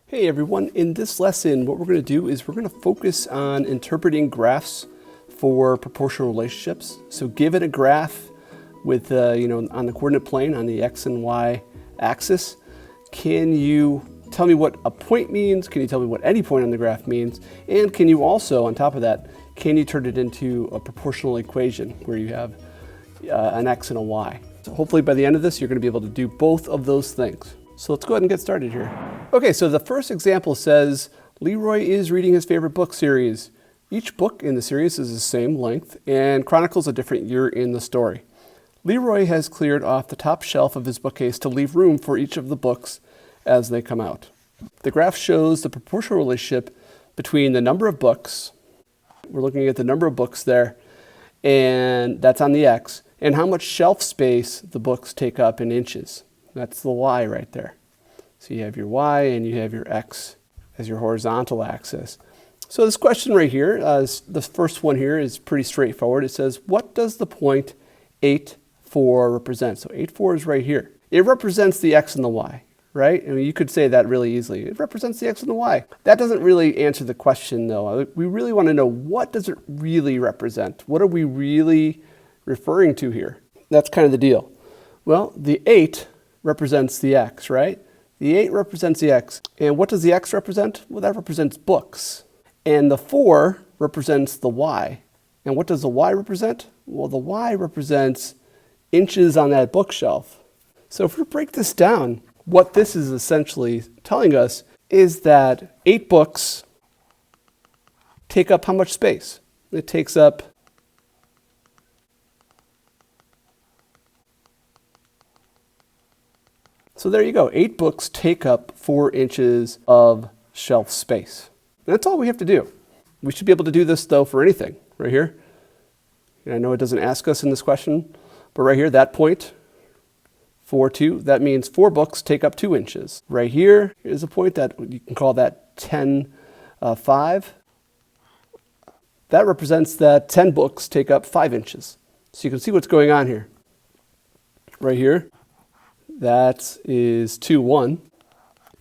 Hey everyone, in this lesson what we're going to do is we're going to focus on interpreting graphs for proportional relationships. So given a graph with on the coordinate plane on the x and y axis, can you tell me what a point means? Can you tell me what any point on the graph means? And can you also, on top of that, can you turn it into a proportional equation where you have an x and a y? So hopefully by the end of this you're going to be able to do both of those things. So let's go ahead and get started here. Okay, so the first example says, Leroy is reading his favorite book series. Each book in the series is the same length and chronicles a different year in the story. Leroy has cleared off the top shelf of his bookcase to leave room for each of the books as they come out. The graph shows the proportional relationship between the number of books, we're looking at the number of books there, and that's on the x, and how much shelf space the books take up in inches. That's the y right there. So you have your y and you have your x as your horizontal axis. So this question right here, the first one here is pretty straightforward. It says, what does the point 8, 4 represent? So 8, 4 is right here. It represents the x and the y, right? I mean, you could say that really easily. It represents the x and the y. That doesn't really answer the question though. We really want to know, what does it really represent? What are we really referring to here? That's kind of the deal. Well, the 8 represents the x, right? The 8 represents the x. And what does the x represent? Well, that represents books. And the 4 represents the y. And what does the y represent? Well, the y represents inches on that bookshelf. So if we break this down, what this is essentially telling us is that 8 books take up how much space? It takes up So there you go, 8 books take up 4 inches of shelf space. And that's all we have to do. We should be able to do this though for anything, right here. And I know it doesn't ask us in this question, but right here, that point, 4, 2, that means 4 books take up 2 inches. Right here is a point that you can call that 10, 5. That represents that 10 books take up 5 inches. So you can see what's going on here. Right here. That is 2, 1.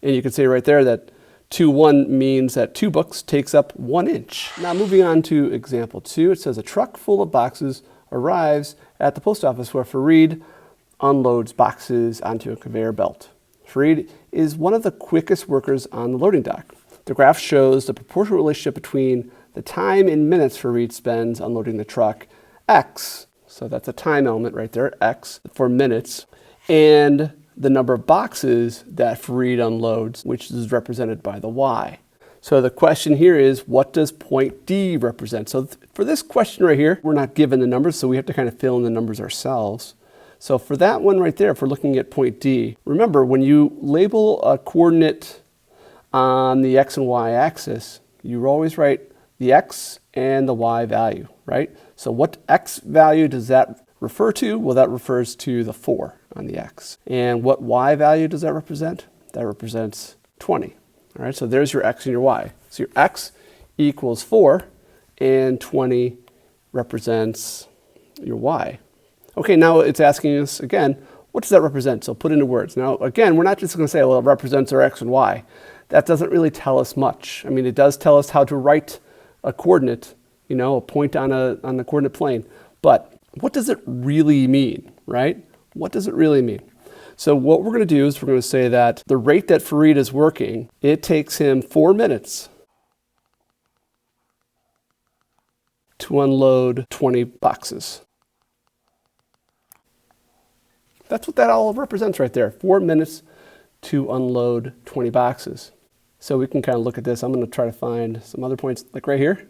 And you can say right there that 2, 1 means that 2 books takes up 1 inch. Now moving on to example 2, it says a truck full of boxes arrives at the post office where Fareed unloads boxes onto a conveyor belt. Fareed is one of the quickest workers on the loading dock. The graph shows the proportional relationship between the time in minutes Fareed spends unloading the truck, x, so that's a time element right there, x for minutes, and the number of boxes that Fareed unloads, which is represented by the y. So the question here is, what does point D represent? So for this question right here, we're not given the numbers, so we have to kind of fill in the numbers ourselves. So for that one right there, if we're looking at point D, remember when you label a coordinate on the x and y axis, you always write the x and the y value, right? So what x value does that refer to? Well, that refers to the 4 on the x. And what y value does that represent? That represents 20. All right, so there's your x and your y. So your x equals 4 and 20 represents your y. Okay, now it's asking us again, what does that represent? So put into words. Now again, we're not just going to say, well, it represents our x and y. That doesn't really tell us much. I mean, it does tell us how to write a coordinate, a point on the coordinate plane. But what does it really mean, right? What does it really mean? So what we're going to do is we're going to say that the rate that Fareed is working, it takes him 4 minutes to unload 20 boxes. That's what that all represents right there, 4 minutes to unload 20 boxes. So we can kind of look at this. I'm going to try to find some other points, like right here.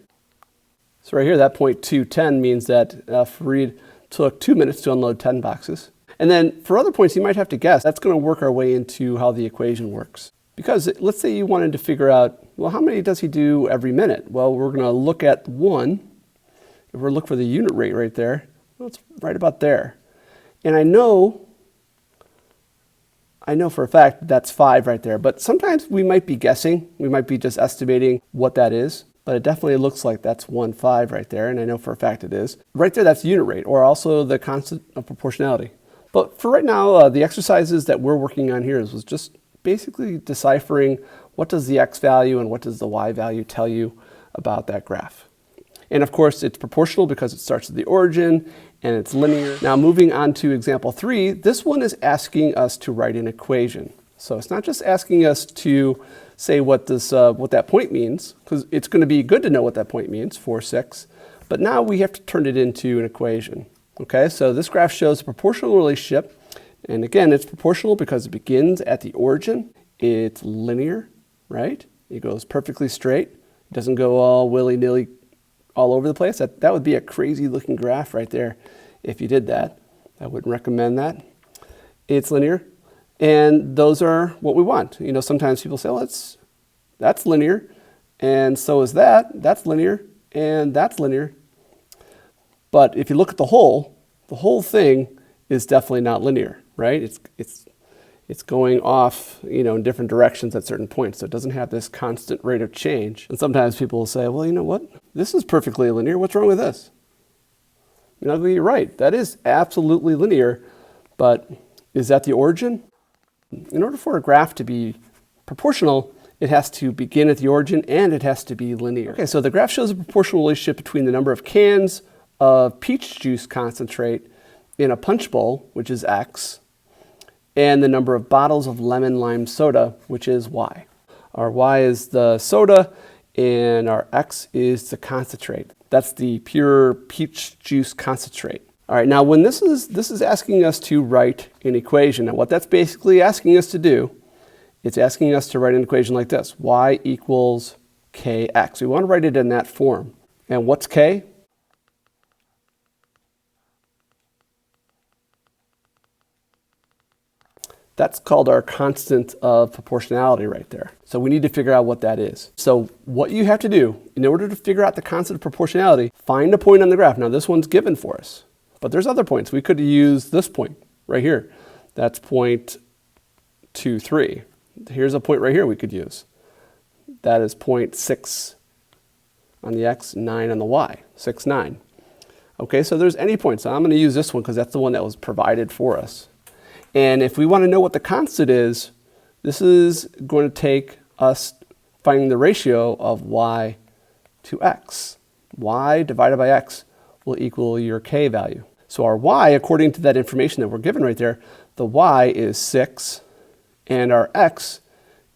So right here, that point 2:10 means that Fareed took 2 minutes to unload 10 boxes. And then for other points, you might have to guess. That's going to work our way into how the equation works. Because let's say you wanted to figure out, well, how many does he do every minute? Well, we're going to look at 1. If we're looking for the unit rate right there, well, it's right about there. And I know for a fact that's 5 right there. But sometimes we might be guessing. We might be just estimating what that is. But it definitely looks like that's 1.5 right there, and I know for a fact it is. Right there, that's unit rate, or also the constant of proportionality. But for right now, the exercises that we're working on here was just basically deciphering what does the x value and what does the y value tell you about that graph? And of course, it's proportional because it starts at the origin and it's linear. Now moving on to example 3, this one is asking us to write an equation. So it's not just asking us to say what that point means, because it's going to be good to know what that point means, 4, 6, but now we have to turn it into an equation. Okay, so this graph shows a proportional relationship, and again, it's proportional because it begins at the origin. It's linear, right? It goes perfectly straight. It doesn't go all willy-nilly all over the place. That would be a crazy looking graph right there if you did that. I wouldn't recommend that. It's linear, and those are what we want. You know, sometimes people say, well, that's linear, and so is that. That's linear, and that's linear. But if you look at the whole thing is definitely not linear, right? It's going off, you know, in different directions at certain points. So it doesn't have this constant rate of change. And sometimes people will say, well, you know what? This is perfectly linear. What's wrong with this? You know, you're right. That is absolutely linear. But is that the origin? In order for a graph to be proportional, it has to begin at the origin and it has to be linear. Okay, so the graph shows a proportional relationship between the number of cans of peach juice concentrate in a punch bowl, which is X, and the number of bottles of lemon lime soda, which is Y. Our Y is the soda, and our X is the concentrate. That's the pure peach juice concentrate. All right, now when this is asking us to write an equation, and what that's basically asking us to do, it's asking us to write an equation like this: Y equals Kx. We want to write it in that form. And what's K? That's called our constant of proportionality right there. So we need to figure out what that is. So what you have to do in order to figure out the constant of proportionality, find a point on the graph. Now this one's given for us, but there's other points. We could use this point right here. That's point 2, 3. Here's a point right here we could use. That is point 6 on the X, 9 on the Y, 6, 9. Okay, so there's any point. So I'm going to use this one because that's the one that was provided for us. And if we want to know what the constant is, this is going to take us finding the ratio of y to x. Y divided by x will equal your k value. So our y, according to that information that we're given right there, the y is 6 and our x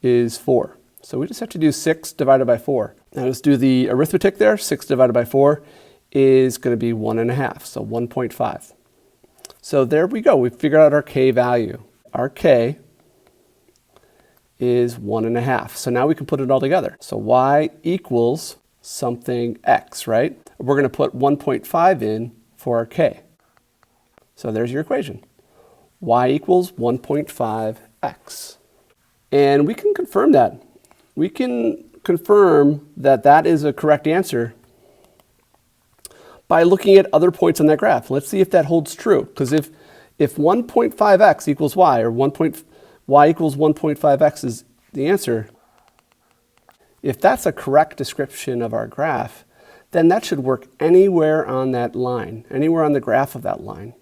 is 4. So we just have to do 6 divided by 4. Now let's do the arithmetic there. 6 divided by 4 is going to be 1.5, so 1.5. So there we go. We figured out our k value. Our k is 1.5. So now we can put it all together. So y equals something x, right? We're going to put 1.5 in for our k. So there's your equation. Y equals 1.5x. And we can confirm that. We can confirm that that is a correct answer by looking at other points on that graph. Let's see if that holds true. Because if 1.5x equals y, or y equals 1.5x is the answer, if that's a correct description of our graph, then that should work anywhere on that line, anywhere on the graph of that line.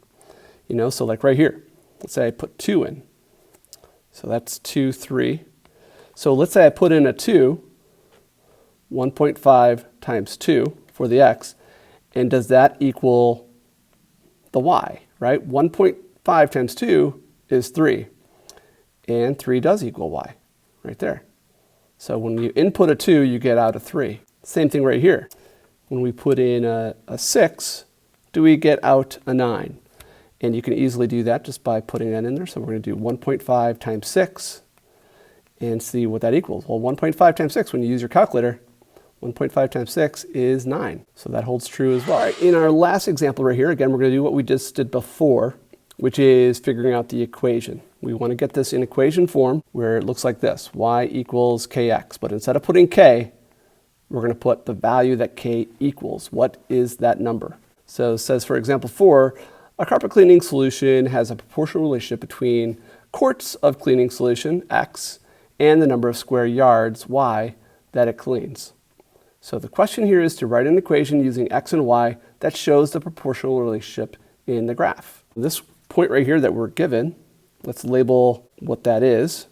You know, so like right here, let's say I put 2 in. So that's 2, 3. So let's say I put in a 2, 1.5 times 2 for the x, and does that equal the y, right? 1.5 times 2 is 3, and 3 does equal y, right there. So when you input a 2, you get out a 3. Same thing right here. When we put in a 6, do we get out a 9? And you can easily do that just by putting that in there. So we're going to do 1.5 times 6 and see what that equals. Well, 1.5 times 6, when you use your calculator, 1.5 times 6 is 9. So that holds true as well. All right, in our last example right here, again, we're going to do what we just did before, which is figuring out the equation. We want to get this in equation form where it looks like this: y equals kx. But instead of putting k, we're going to put the value that k equals. What is that number? So it says, for example 4, a carpet cleaning solution has a proportional relationship between quarts of cleaning solution, x, and the number of square yards, y, that it cleans. So the question here is to write an equation using x and y that shows the proportional relationship in the graph. This point right here that we're given, let's label what that is.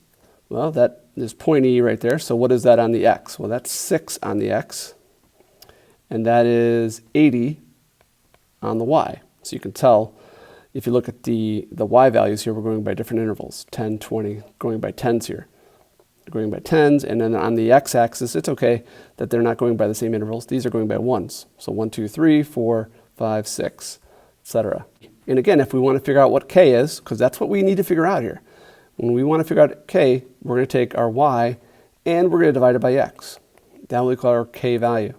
Well, that this pointy right there. So what is that on the x? Well, that's 6 on the x, and that is 80 on the y. So you can tell if you look at the y values here, we're going by different intervals, 10, 20, going by tens here. They're going by tens, and then on the x-axis, it's okay that they're not going by the same intervals. These are going by ones. So 1, 2, 3, 4, 5, 6, etc. And again, if we want to figure out what k is, because that's what we need to figure out here. When we want to figure out k, we're going to take our y and we're going to divide it by x. That will equal our k value.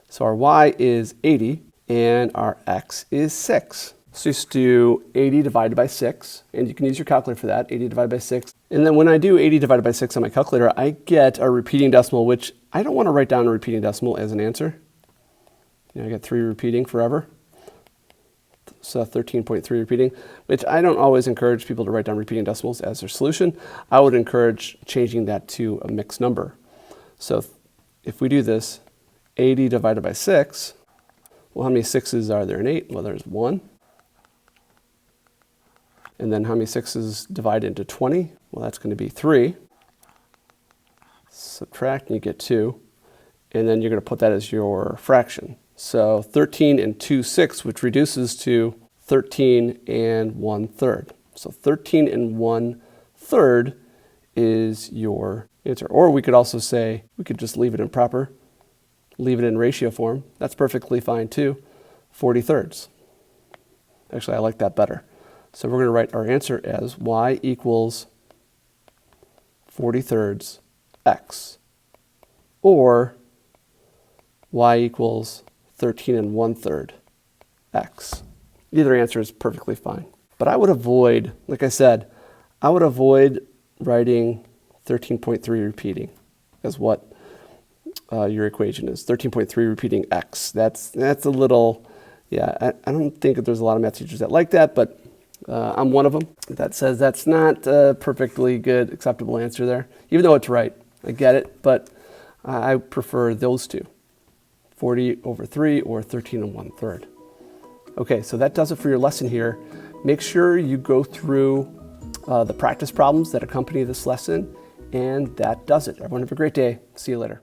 So our y is 80 and our x is 6. So just do 80 divided by 6, and you can use your calculator for that, 80 divided by 6. And then when I do 80 divided by 6 on my calculator, I get a repeating decimal, which I don't want to write down a repeating decimal as an answer. You know, I get 3 repeating forever. So 13.3 repeating, which I don't always encourage people to write down repeating decimals as their solution. I would encourage changing that to a mixed number. So if we do this, 80 divided by 6, well, how many 6s are there in 8? Well, there's 1. And then how many 6s divide into 20? Well, that's going to be 3. Subtract and you get 2. And then you're going to put that as your fraction. So 13 and 2/6, which reduces to 13 and 1/3. So 13 and 1/3 is your answer. Or we could also say, we could just leave it in proper, leave it in ratio form. That's perfectly fine too. 40/3. Actually, I like that better. So we're going to write our answer as y equals 40/3 x, or y equals 13 and 1/3 x. Either answer is perfectly fine. But I would avoid, like I said, I would avoid writing 13.3 repeating as what your equation is. 13.3 repeating x. That's a little, yeah, I don't think that there's a lot of math teachers that like that, but I'm one of them that says that's not a perfectly good, acceptable answer there, even though it's right. I get it, but I prefer those two, 40/3 or 13 and 1/3. Okay, so that does it for your lesson here. Make sure you go through the practice problems that accompany this lesson, and that does it. Everyone have a great day. See you later.